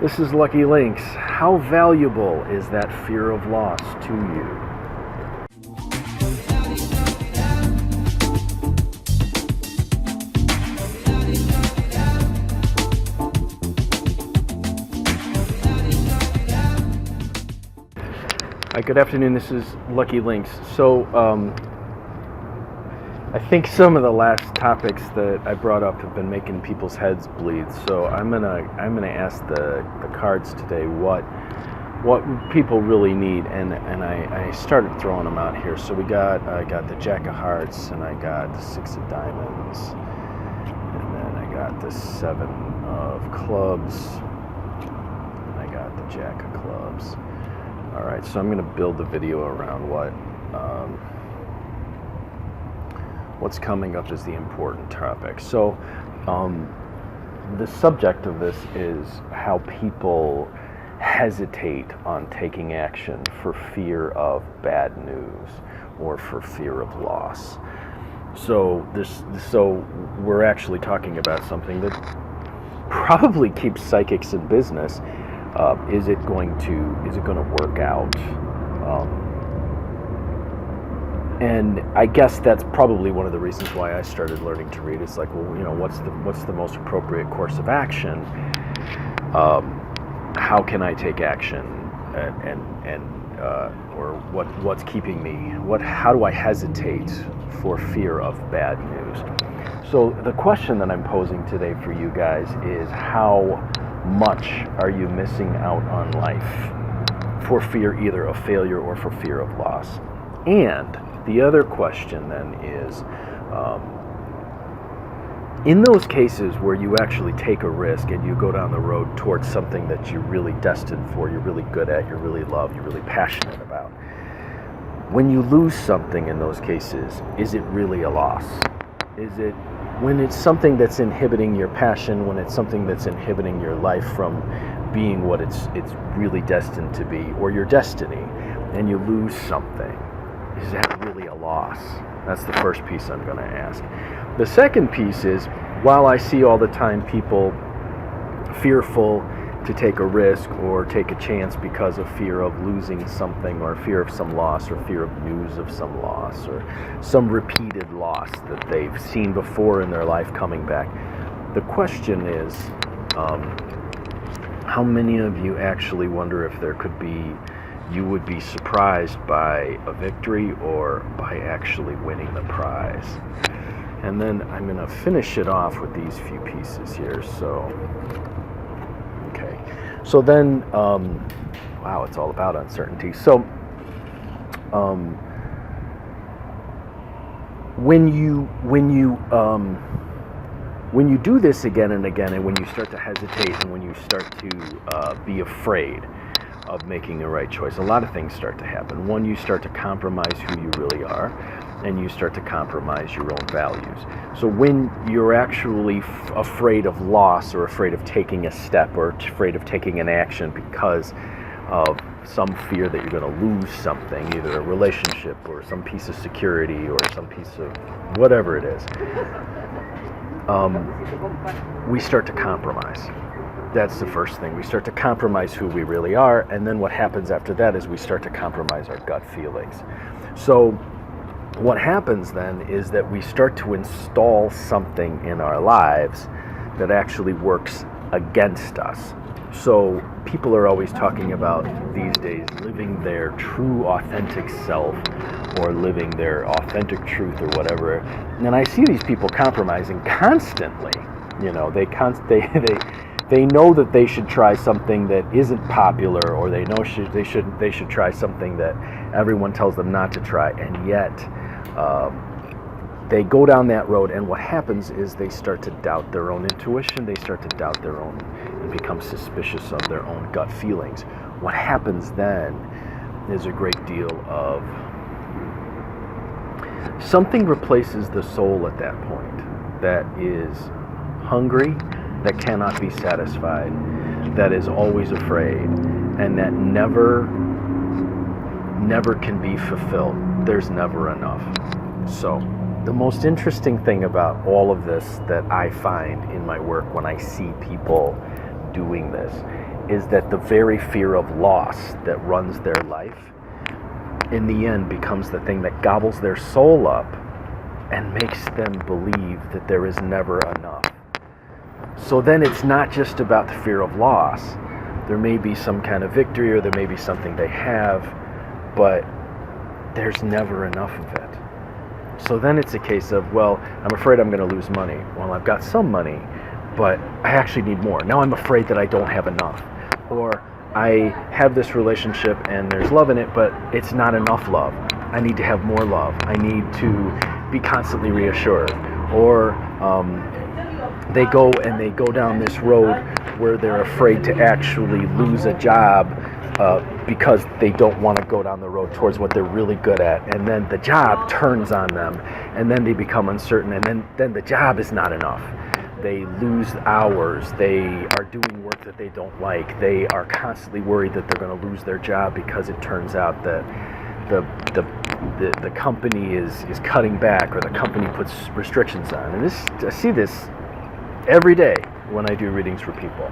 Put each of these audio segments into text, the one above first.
This is Lucky Links. How valuable is that fear of loss to you? Hi, good afternoon. This is Lucky Links. So, I think some of the last topics that I brought up have been making people's heads bleed. So I'm gonna ask the cards today what people really need, and I started throwing them out here. So I got the Jack of Hearts, and I got the Six of Diamonds, and then I got the Seven of Clubs, and I got the Jack of Clubs. All right, so I'm going to build the video around what's coming up as the important topic. So the subject of this is how people hesitate on taking action for fear of bad news or for fear of loss. So we're actually talking about something that probably keeps psychics in business. Is it going to work out? And I guess that's probably one of the reasons why I started learning to read. It's like, well, what's the most appropriate course of action? How can I take action? Or what's keeping me? How do I hesitate for fear of bad news? So the question that I'm posing today for you guys is, how much are you missing out on life for fear either of failure or for fear of loss? And the other question then is, in those cases where you actually take a risk and you go down the road towards something that you're really destined for, you're really good at, you really love, you're really passionate about, when you lose something in those cases, is it really a loss? Is it, when it's something that's inhibiting your passion, when it's something that's inhibiting your life from being what it's really destined to be, or your destiny, and you lose something, is that really a loss? That's the first piece I'm going to ask. The second piece is, while I see all the time people fearful to take a risk or take a chance because of fear of losing something, or fear of some loss, or fear of news of some loss, or some repeated loss that they've seen before in their life coming back, the question is, how many of you actually wonder if you would be surprised by a victory or by actually winning the prize? And then I'm going to finish it off with these few pieces here. So then, wow, it's all about uncertainty. So when you do this again and again, and when you start to hesitate, and when you start to be afraid of making the right choice, a lot of things start to happen. One, you start to compromise who you really are, and you start to compromise your own values. So when you're actually afraid of loss, or afraid of taking a step, or afraid of taking an action because of some fear that you're going to lose something, either a relationship or some piece of security or some piece of whatever it is, we start to compromise. That's the first thing. We start to compromise who we really are, and then what happens after that is we start to compromise our gut feelings. So what happens then is that we start to install something in our lives that actually works against us. So people are always talking about these days living their true authentic self, or living their authentic truth, or whatever. And I see these people compromising constantly. They know that they should try something that isn't popular, or they know they should try something that everyone tells them not to try, and yet they go down that road, and what happens is they start to doubt their own intuition, they start to doubt their own, and become suspicious of their own gut feelings. What happens then is a great deal of something replaces the soul at that point, that is hungry, that cannot be satisfied, that is always afraid, and that never can be fulfilled. There's never enough. So the most interesting thing about all of this that I find in my work, when I see people doing this is that the very fear of loss that runs their life in the end becomes the thing that gobbles their soul up and makes them believe that there is never enough. So then it's not just about the fear of loss. There may be some kind of victory, or there may be something they have, but there's never enough of it. So then it's a case of, well, I'm afraid I'm going to lose money. Well, I've got some money, but I actually need more. Now I'm afraid that I don't have enough. Or I have this relationship and there's love in it, but it's not enough love. I need to have more love. I need to be constantly reassured. Or they go down this road where they're afraid to actually lose a job because they don't want to go down the road towards what they're really good at. And then the job turns on them, and then they become uncertain, and then the job is not enough. They lose hours. They are doing work that they don't like. They are constantly worried that they're going to lose their job because it turns out that the company is cutting back, or the company puts restrictions on. And I see this every day when I do readings for people.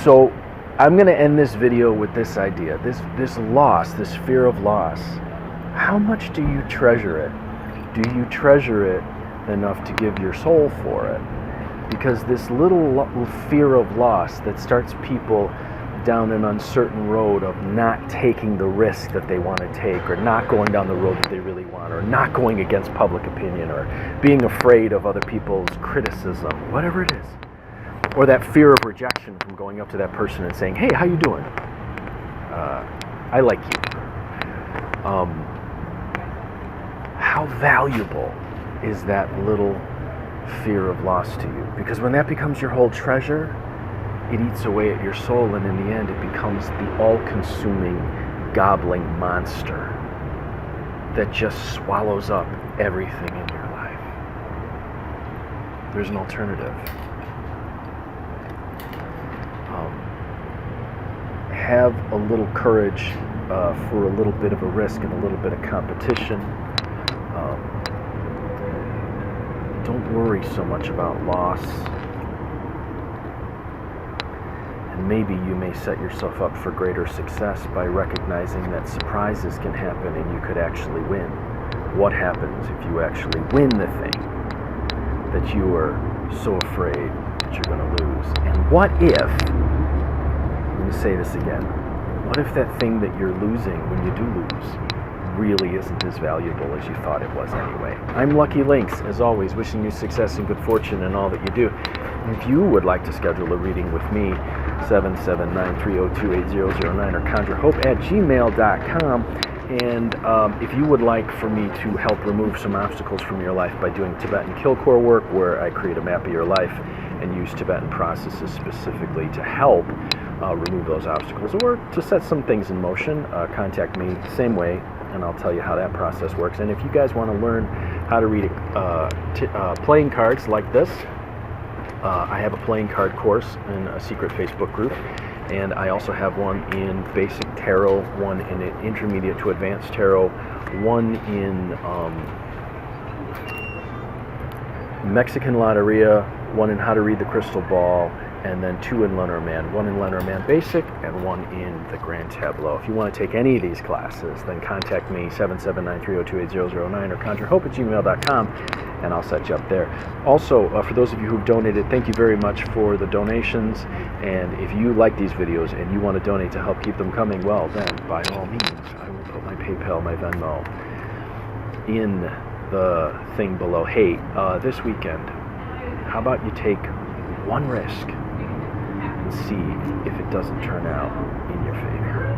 So I'm going to end this video with this idea, this loss, this fear of loss. How much do you treasure it? Do you treasure it enough to give your soul for it? Because this little fear of loss that starts people down an uncertain road of not taking the risk that they want to take, or not going down the road that they really want, or not going against public opinion, or being afraid of other people's criticism, whatever it is. Or that fear of rejection from going up to that person and saying, hey, how you doing? I like you. How valuable is that little fear of loss to you? Because when that becomes your whole treasure, it eats away at your soul, and in the end it becomes the all-consuming, gobbling monster that just swallows up everything in your life. There's an alternative. Have a little courage for a little bit of a risk and a little bit of competition. Don't worry so much about loss. And maybe you may set yourself up for greater success by recognizing that surprises can happen and you could actually win. What happens if you actually win the thing that you were so afraid that you're going to lose? And what if, let me say this again, what if that thing that you're losing when you do lose really isn't as valuable as you thought it was anyway? I'm Lucky Links, as always, wishing you success and good fortune in all that you do. And if you would like to schedule a reading with me, 779-302-8009 or conjurehope@gmail.com. And if you would like for me to help remove some obstacles from your life by doing Tibetan Kilcore work, where I create a map of your life and use Tibetan processes specifically to help remove those obstacles, or to set some things in motion, contact me same way, and I'll tell you how that process works. And if you guys want to learn how to read playing cards like this, I have a playing card course in a secret Facebook group, and I also have one in basic tarot, one in intermediate to advanced tarot, one in Mexican Loteria, one in how to read the crystal ball, and then 2 in Lenormand, one in Lenormand Basic and one in the Grand Tableau. If you want to take any of these classes, then contact me, 779-302-8009 or conjurehope@gmail.com, and I'll set you up there. Also, for those of you who've donated, thank you very much for the donations. And if you like these videos and you want to donate to help keep them coming, well, then by all means, I will put my PayPal, my Venmo in the thing below. Hey, this weekend, how about you take one risk and see if it doesn't turn out in your favor?